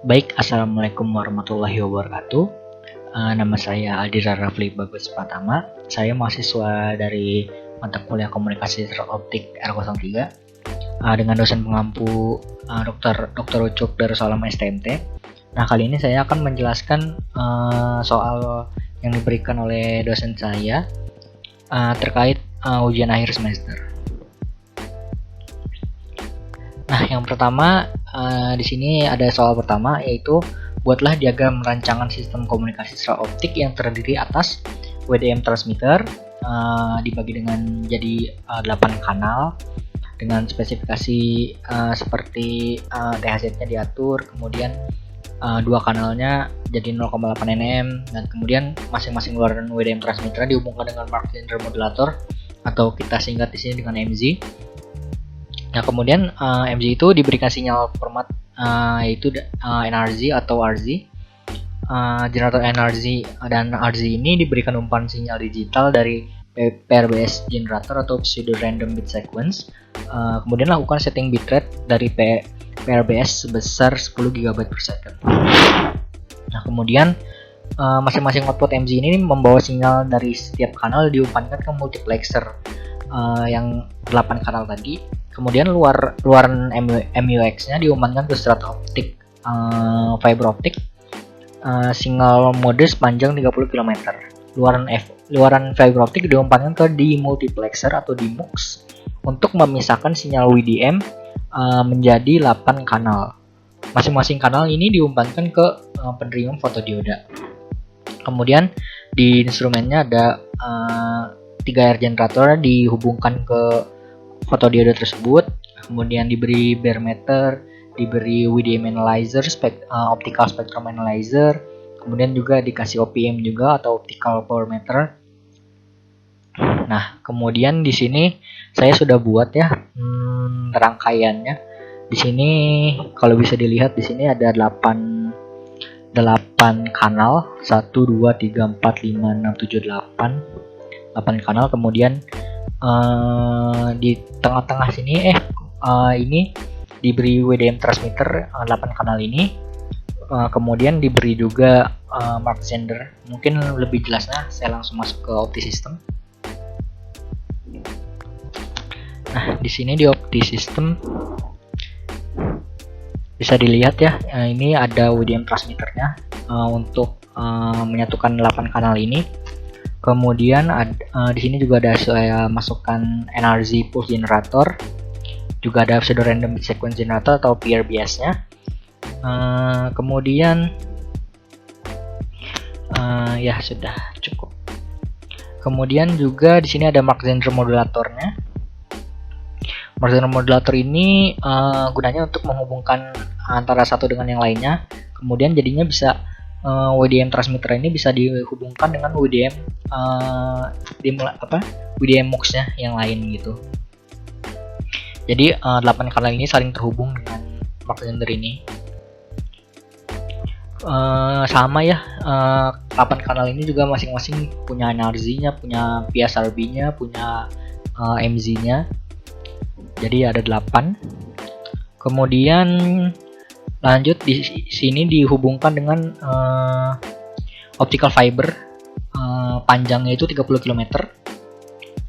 Baik, Assalamualaikum warahmatullahi wabarakatuh. Nama saya Aldira Rafli Bagus Pratama. Saya mahasiswa dari mata kuliah Komunikasi Optik R03 dengan dosen pengampu Dr. Ucuk Darussalam STMT. Nah, kali ini saya akan menjelaskan soal yang diberikan oleh dosen saya terkait ujian akhir semester. Nah, yang pertama di sini ada soal pertama, yaitu buatlah diagram rancangan sistem komunikasi secara optik yang terdiri atas WDM transmitter dibagi dengan jadi 8 kanal dengan spesifikasi seperti THZ-nya diatur, kemudian dua kanalnya jadi 0,8 nm, dan kemudian masing-masing luaran WDM transmitter dihubungkan dengan Mach Zehnder modulator atau kita singkat di sini dengan MZ. Nah, kemudian MZ itu diberikan sinyal format yaitu NRZ atau RZ. Generator NRZ dan RZ ini diberikan umpan sinyal digital dari PRBS generator atau pseudo random bit sequence. Kemudian lakukan setting bitrate dari PRBS sebesar 10 GB per second. Nah, kemudian masing-masing output MZ ini membawa sinyal dari setiap kanal diumpankan ke multiplexer yang 8 kanal tadi. Kemudian luaran MUX-nya diumpankan ke strata optik fiber optik single mode sepanjang 30 km. Luaran fiber optik diumpankan ke demultiplexer atau DMUX untuk memisahkan sinyal WDM menjadi 8 kanal. Masing-masing kanal ini diumpankan ke penerima fotodioda. Kemudian di instrumennya ada 3R generator dihubungkan ke fotodioda tersebut, kemudian diberi bare meter, diberi WDM analyzer, optical spectrum analyzer, kemudian juga dikasih OPM juga atau optical power meter. Nah, kemudian di sini saya sudah buat ya rangkaiannya. Di sini kalau bisa dilihat di sini ada 8 kanal, 1 2 3 4 5 6 7 8 kanal. Kemudian di tengah-tengah sini ini diberi WDM transmitter 8 kanal ini, kemudian diberi juga Mach Zehnder. Mungkin lebih jelasnya saya langsung masuk ke opti system. Nah, di sini di opti system bisa dilihat ya, ini ada WDM transmitternya untuk menyatukan 8 kanal ini. Kemudian di sini juga ada saya masukkan NRZ pulse generator, juga ada pseudo random bit sequence generator atau PRBS-nya. Kemudian ya sudah cukup. Kemudian juga di sini ada Mach Zehnder modulatornya. Mach Zehnder modulator ini gunanya untuk menghubungkan antara satu dengan yang lainnya. Kemudian jadinya bisa WDM transmitter ini bisa dihubungkan dengan WDM WDM MUX-nya yang lain gitu. Jadi 8 kanal ini saling terhubung dengan Mach Zehnder ini. Sama ya, 8 kanal ini juga masing-masing punya NRZ-nya, punya PSRB-nya, punya MZ-nya. Jadi ada 8. Kemudian lanjut di sini dihubungkan dengan optical fiber panjangnya itu 30 km.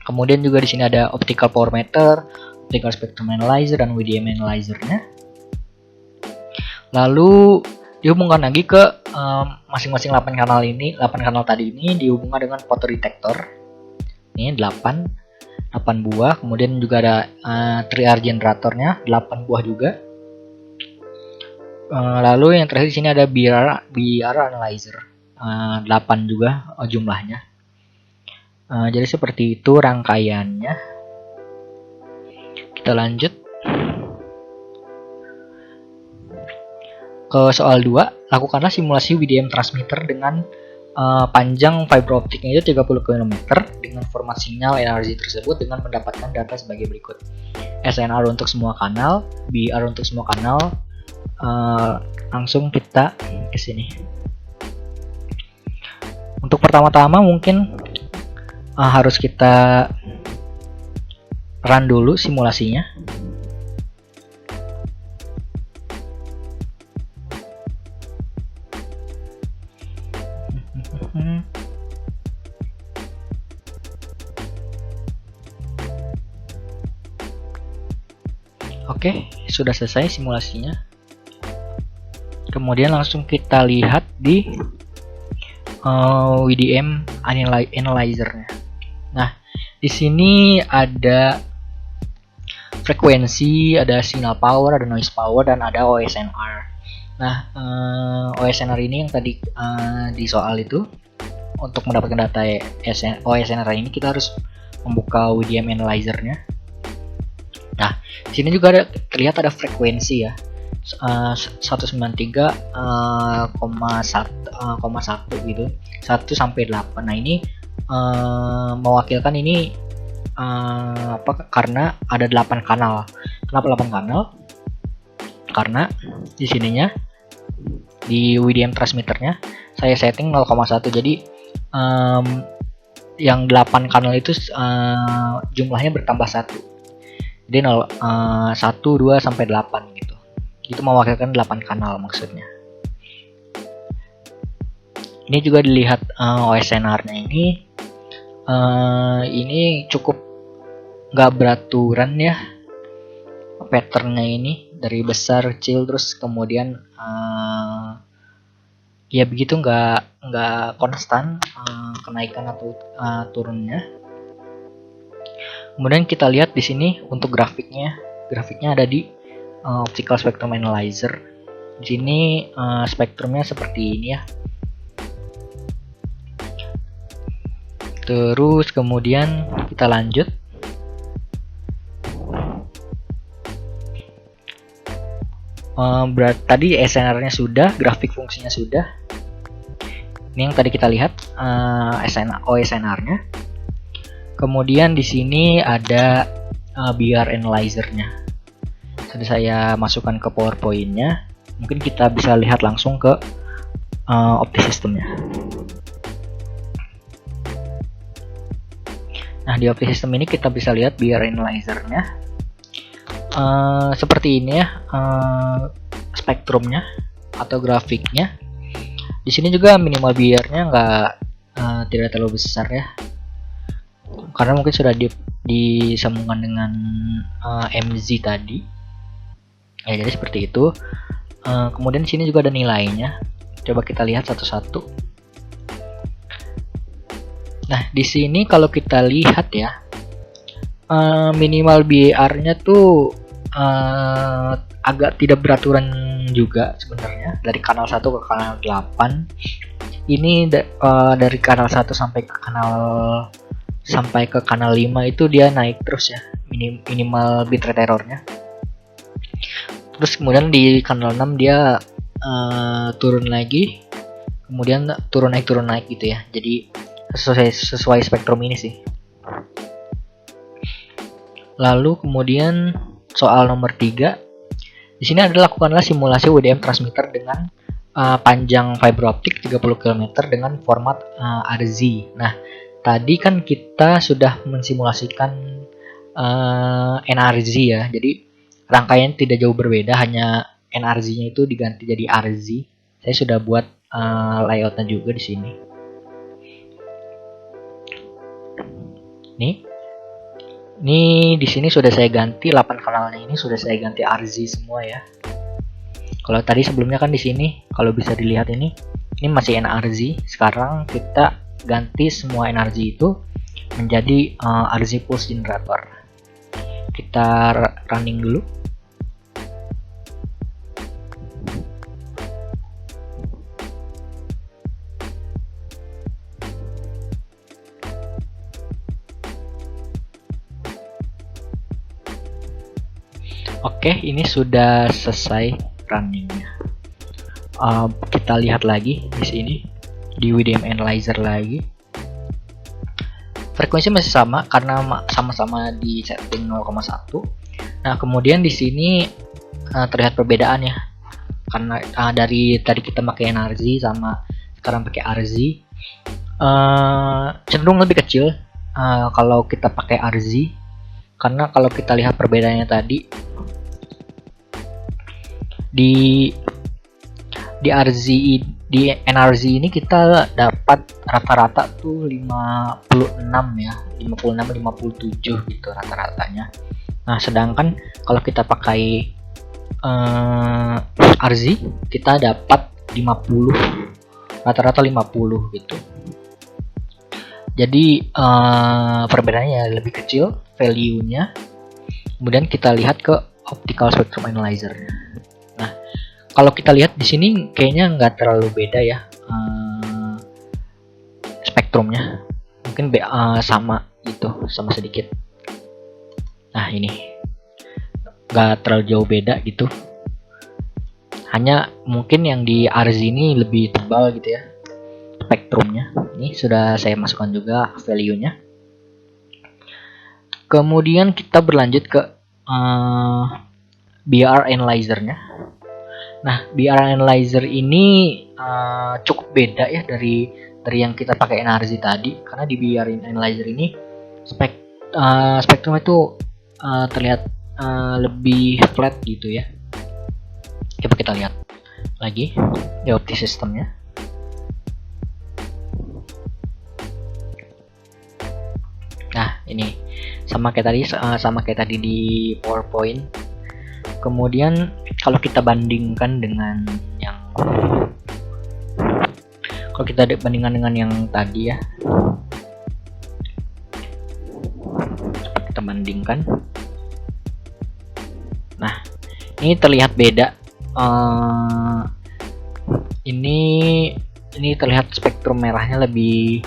Kemudian juga di sini ada optical power meter, optical spectrum analyzer dan WDM analyzer-nya. Lalu dihubungkan lagi ke masing-masing 8 kanal ini, 8 kanal tadi ini dihubungkan dengan fotodetektor. Ini 8 buah, kemudian juga ada 3R generatornya 8 buah juga. Lalu yang terakhir di sini ada BR analyzer 8 juga jumlahnya. Jadi seperti itu rangkaiannya. Kita lanjut ke soal 2. Lakukanlah simulasi WDM transmitter dengan panjang fiber optiknya itu 30 km dengan format sinyal NRZ tersebut dengan mendapatkan data sebagai berikut. SNR untuk semua kanal, BR untuk semua kanal. Langsung kita ke sini. Untuk pertama-tama mungkin harus kita run dulu simulasinya. Oke, sudah selesai simulasinya. Kemudian langsung kita lihat di WDM Analyzer-nya. Nah, di sini ada frekuensi, ada signal power, ada noise power, dan ada OSNR. Nah, OSNR ini yang tadi di soal itu, untuk mendapatkan data OSNR ini kita harus membuka WDM Analyzer-nya. Nah, di sini juga terlihat ada frekuensi ya, 193,1 gitu, 1 sampai 8. Nah, ini mewakilkan ini karena ada 8 kanal. Kenapa 8 kanal? Karena di sininya di WDM transmitternya saya setting 0,1. Jadi yang 8 kanal itu jumlahnya bertambah 1. Jadi 1, 2 sampai 8 gitu. Itu mewakilkan 8 kanal maksudnya. Ini juga dilihat OSNR-nya ini cukup nggak beraturan ya, patternnya ini dari besar kecil terus kemudian ya begitu, nggak konstan kenaikan atau turunnya. Kemudian kita lihat di sini untuk grafiknya ada di Optical Spectrum Analyzer. Di sini spektrumnya seperti ini ya. Terus kemudian kita lanjut. Tadi SNR-nya sudah, grafik fungsinya sudah. Ini yang tadi kita lihat OSNR-nya. Kemudian di sini ada BR Analyzer-nya. Sudah saya masukkan ke PowerPoint-nya. Mungkin kita bisa lihat langsung ke OptiSystem-nya. Nah, di OptiSystem ini kita bisa lihat BR Analyzer-nya. Seperti ini ya, spektrumnya atau grafiknya. Di sini juga minimal BR-nya tidak terlalu besar ya, karena mungkin sudah disambungkan dengan MZ tadi. Ya, jadi seperti itu. Kemudian di sini juga ada nilainya. Coba kita lihat satu-satu. Nah, di sini kalau kita lihat ya, minimal BR-nya tuh agak tidak beraturan juga sebenarnya, dari kanal 1 ke kanal 8. Ini dari kanal 1 sampai ke kanal 5 itu dia naik terus ya, minimal bitrate errornya. Terus kemudian di kanal 6 dia turun lagi, kemudian turun naik gitu ya. Jadi sesuai spektrum ini sih. Lalu kemudian soal nomor 3, di sini adalah lakukanlah simulasi WDM transmitter dengan panjang fiber optik 30 km dengan format RZ. Nah, tadi kan kita sudah mensimulasikan NRZ ya, jadi rangkaian tidak jauh berbeda, hanya NRZ-nya itu diganti jadi RZ. Saya sudah buat layoutnya juga di sini. Nih di sini sudah saya ganti 8 kanalnya, ini sudah saya ganti RZ semua ya. Kalau tadi sebelumnya kan di sini kalau bisa dilihat ini masih NRZ. Sekarang kita ganti semua NRZ itu menjadi RZ pulse generator. Kita running dulu. Oke, ini sudah selesai runningnya. Kita lihat lagi di sini di WDM Analyzer lagi. Frekuensi masih sama karena sama-sama di setting 0,1. Nah, kemudian di sini terlihat perbedaan ya. Karena dari tadi kita pakai NRZ sama sekarang pakai RZ, cenderung lebih kecil kalau kita pakai RZ. Karena kalau kita lihat perbedaannya tadi di RZ, di NRZ ini kita dapat rata-rata tuh 56 ya, 56-57 gitu rata-ratanya. Nah, sedangkan kalau kita pakai RZ kita dapat 50, rata-rata 50 gitu. Jadi perbedaannya lebih kecil value-nya. Kemudian kita lihat ke optical spectrum analyzer. Nah, kalau kita lihat di sini kayaknya nggak terlalu beda ya spektrumnya, mungkin sama gitu, sama sedikit. Nah, ini nggak terlalu jauh beda gitu, hanya mungkin yang di RZ ini lebih tebal gitu ya spektrumnya. Ini sudah saya masukkan juga value-nya. Kemudian kita berlanjut ke BR analyzer-nya. Nah, BR analyzer ini cukup beda ya dari yang kita pakai NRZ tadi, karena di BR analyzer ini spektrum itu terlihat lebih flat gitu ya. Coba kita lihat lagi di opti sistemnya. Nah, ini sama kayak tadi di PowerPoint. Kemudian kalau kita bandingkan dengan yang tadi ya, kita bandingkan. Nah, ini terlihat beda. Ini terlihat spektrum merahnya lebih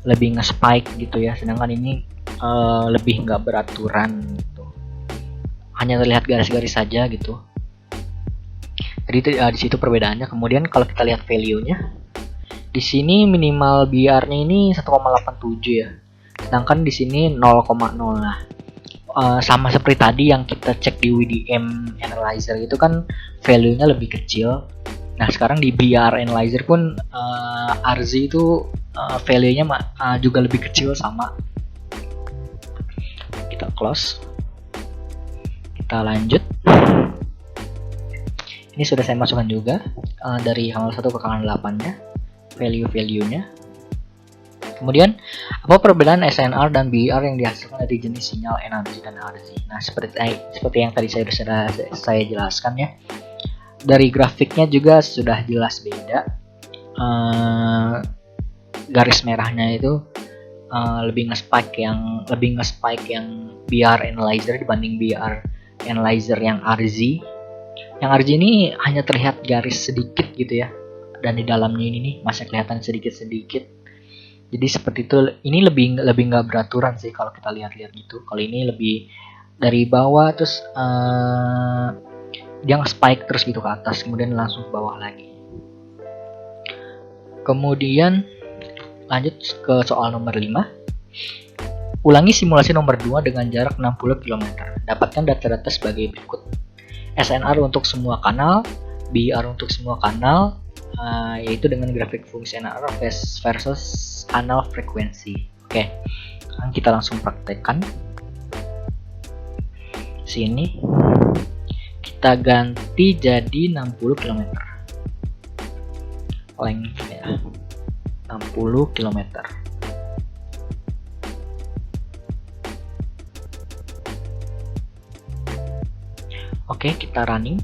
nge-spike gitu ya, sedangkan ini lebih nggak beraturan gitu, hanya terlihat garis-garis saja gitu. Jadi di situ perbedaannya. Kemudian kalau kita lihat value-nya, di sini minimal BR-nya ini 1,87 ya, sedangkan di sini 0,0. Nah, sama seperti tadi yang kita cek di WDM analyzer itu kan value-nya lebih kecil. Nah, sekarang di BR analyzer pun RZ itu value-nya juga lebih kecil sama. Kita close, kita lanjut. Ini sudah saya masukkan juga dari halaman 1 ke halaman 8-nya value-nya. Kemudian, apa perbedaan SNR dan BR yang dihasilkan dari jenis sinyal NRZ dan RZ? Nah, seperti yang tadi saya jelaskan ya. Dari grafiknya juga sudah jelas beda. Garis merahnya itu lebih nge-spike yang BR analyzer dibanding BR analyzer yang RZ. Yang RZ ini hanya terlihat garis sedikit gitu ya, dan di dalamnya ini nih masih kelihatan sedikit. Jadi seperti itu. Ini lebih nggak beraturan sih kalau kita lihat-lihat gitu. Kalau ini lebih dari bawah terus dia nge-spike terus gitu ke atas, kemudian langsung ke bawah lagi. Kemudian lanjut ke soal nomor 5. Ulangi simulasi nomor 2 dengan jarak 60 km. Dapatkan data-data sebagai berikut. SNR untuk semua kanal, BR untuk semua kanal, yaitu dengan grafik fungsi SNR versus kanal frekuensi. Oke, kita langsung praktekkan. Sini kita ganti jadi 60 km. Lengthnya 60 km. Oke, kita running.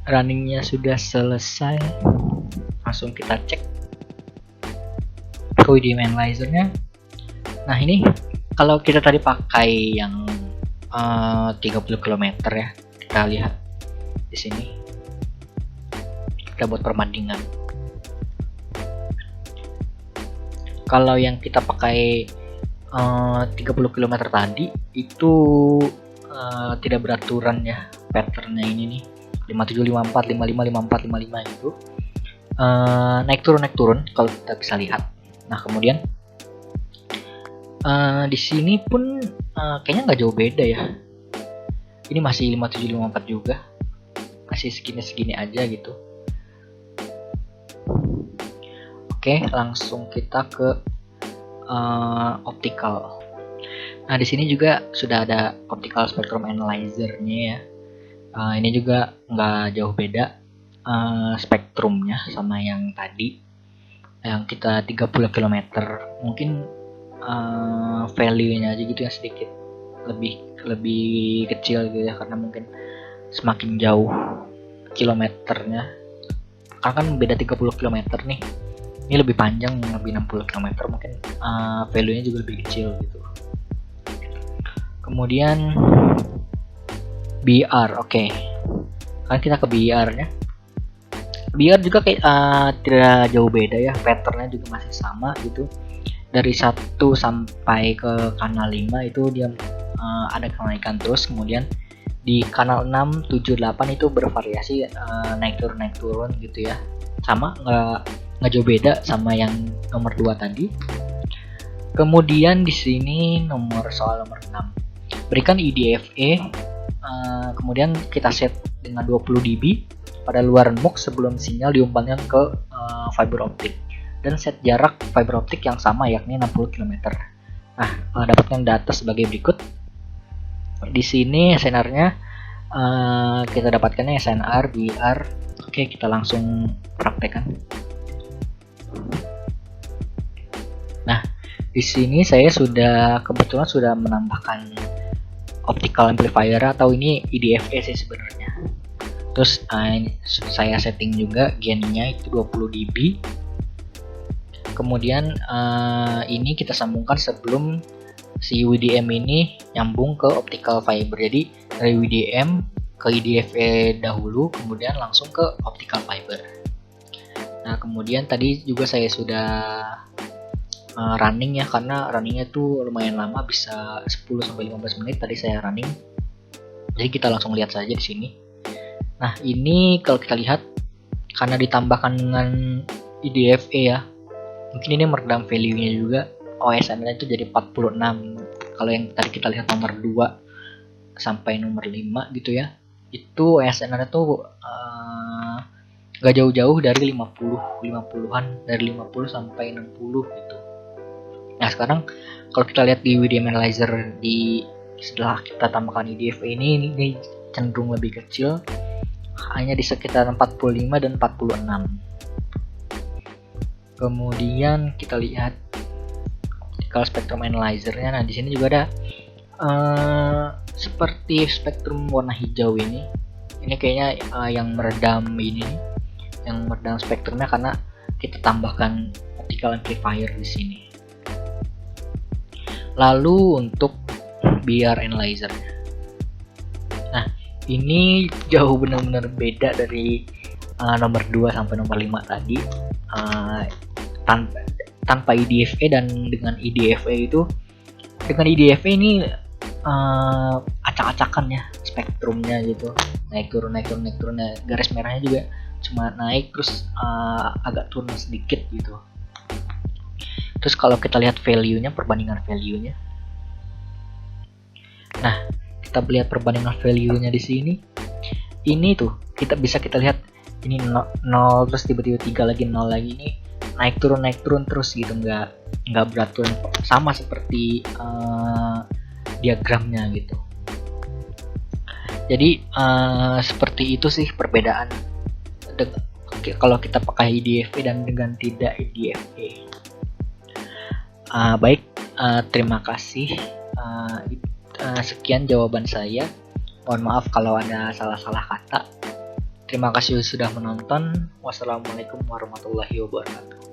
Runningnya sudah selesai. Langsung kita cek ke WDM analyzer-nya. Nah, ini kalau kita tadi pakai yang 30 km ya, kita lihat di sini. Kita buat perbandingan. Kalau yang kita pakai 30 km tadi itu tidak beraturan ya patternnya ini nih. 57, 54, 55, 54, 55 itu naik turun kalau kita bisa lihat. Nah, kemudian di sini pun kayaknya nggak jauh beda ya. Ini masih 57, 54 juga, masih segini aja gitu. Oke, langsung kita ke optical. Nah, di sini juga sudah ada optical spectrum analyzer-nya ya. Ini juga nggak jauh beda spektrumnya sama yang tadi, yang kita 30 km. Mungkin value-nya aja gitu yang sedikit lebih kecil gitu ya, karena mungkin semakin jauh kilometernya, karena kan beda 30 km nih. Ini lebih panjang, lebih 60 km, mungkin value-nya juga lebih kecil gitu. Kemudian BR, oke. Kan kita ke BR-nya. BR juga kayak tidak jauh beda ya, patternnya juga masih sama gitu. Dari 1 sampai ke kanal 5 itu dia ada kenaikan terus, kemudian di kanal 6, 7, 8 itu bervariasi naik turun gitu ya. Sama, nggak jauh beda sama yang nomor 2 tadi. Kemudian di sini soal nomor 6. Berikan IDFA, kemudian kita set dengan 20 dB pada luaran MUX sebelum sinyal diumpankan ke fiber optik, dan set jarak fiber optik yang sama yakni 60 km. Nah, dapatkan data sebagai berikut. Di sini SNR-nya kita dapatkannya SNR, BR. Oke, kita langsung praktekkan. Nah, di sini saya kebetulan sudah menambahkan optical amplifier, atau ini IDFA sih sebenarnya. Terus saya setting juga gain-nya itu 20 dB. Kemudian ini kita sambungkan sebelum si WDM ini nyambung ke optical fiber. Jadi dari WDM ke IDFA dahulu, kemudian langsung ke optical fiber. Nah, kemudian tadi juga saya sudah running ya, karena runningnya tuh lumayan lama, bisa 10-15 menit tadi saya running. Jadi kita langsung lihat saja di sini. Nah, ini kalau kita lihat karena ditambahkan dengan IDFA ya, mungkin ini meredam value-nya juga. OSN-nya itu jadi 46. Kalau yang tadi kita lihat nomor 2 sampai nomor 5 gitu ya, itu OSN-nya tuh gak jauh-jauh dari 50-an, dari 50 sampai 60 gitu. Nah, sekarang kalau kita lihat di WDM Analyzer setelah kita tambahkan IDFA ini cenderung lebih kecil, hanya di sekitar 45 dan 46. Kemudian kita lihat optical spectrum analyzer-nya. Nah, di sini juga ada seperti spektrum warna hijau ini. Ini kayaknya yang meredam yang meredam spektrumnya karena kita tambahkan optical amplifier di sini. Lalu untuk BR analyzer-nya. Nah, ini jauh benar-benar beda dari nomor 2 sampai nomor 5 tadi. Tanpa IDFA dan dengan IDFA itu, dengan IDFA ini acak-acakan ya spektrumnya gitu, naik turun. Garis merahnya juga cuma naik terus agak turun sedikit gitu. Terus kalau kita lihat value-nya, perbandingan value-nya. Nah, kita lihat perbandingan value-nya di sini. Ini tuh kita lihat ini 0 terus tiba-tiba 3 lagi, 0 lagi, ini naik turun terus gitu, nggak beratur sama seperti diagramnya gitu. Jadi seperti itu sih perbedaan kalau kita pakai IDFA dan dengan tidak IDFA. Baik, terima kasih. Sekian jawaban saya. Mohon maaf kalau ada salah-salah kata. Terima kasih sudah menonton. Wassalamualaikum warahmatullahi wabarakatuh.